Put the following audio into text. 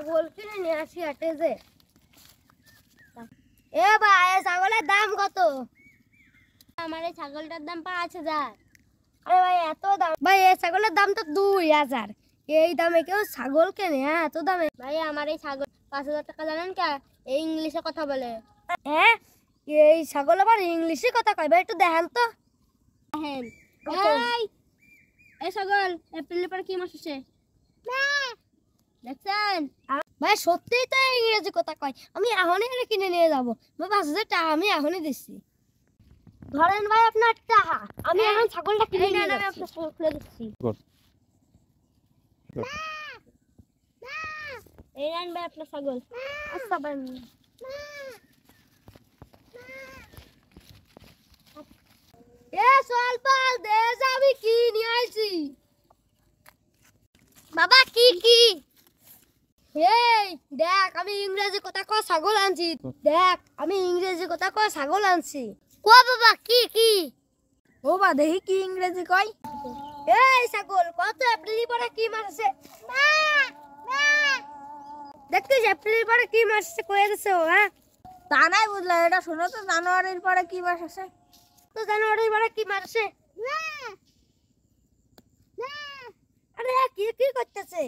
ছাগল কিনে নিয়ে আসি হাটে যে। এ ভাই ছাগলের দাম কত? আমার এই ছাগলটার দাম 5,000। আরে ভাই এত দাম? ভাই এই ছাগলের দাম তো 2,000। এই দামে কেউ ছাগল কেনে? হ্যাঁ এত দামে? ভাই আমার এই ছাগল 5,000 টাকা জানেন কে? এই ইংলিশে কথা বলে। হ্যাঁ এই ছাগল আবার ইংলিশে কথা কয়? ভাই একটু দেখেন তো। দেখেন এই ছাগল এপ্রিলের পরে কি মাস আসে? দেখছেন ভাই সত্যিই তো ইংরেজি কথা কয়। আমি এখনই এটা কিনে নিয়ে যাবো। 5,000 টাকা আমি এখনই দিচ্ছি। ধরেন ভাই আপনার টাকা, আমি এখন ছাগলটা কিনে নিয়ে যাচ্ছি। আমি আপনাকে খুলে দিচ্ছি। এই নেন ভাই আপনার ছাগল। আচ্ছা ভাই এ চল পাল দে যাবি কি নিয়ে আইছি। বাবা কি কি? এই দেখ আমি ইংরেজি কথা কয় ছাগল আনছি। দেখ আমি ইংরেজি কথা কয় ছাগল আনছি। কো বাবা কি কি? ও বা দেখি কি ইংরেজি কয়। এই ছাগল কত এপ্রিল পরে কি মাস আছে? দেখছিস এপ্রিল পরে কি মাস আছে কয়ে দিছে ও। হ্যাঁ তা নাই বুঝলাম, এটা শোনো তো জানুয়ারির পরে কি মাস আছে? তো জানুয়ারির পরে কি মাস আছে? আরে কি কি করতেছে?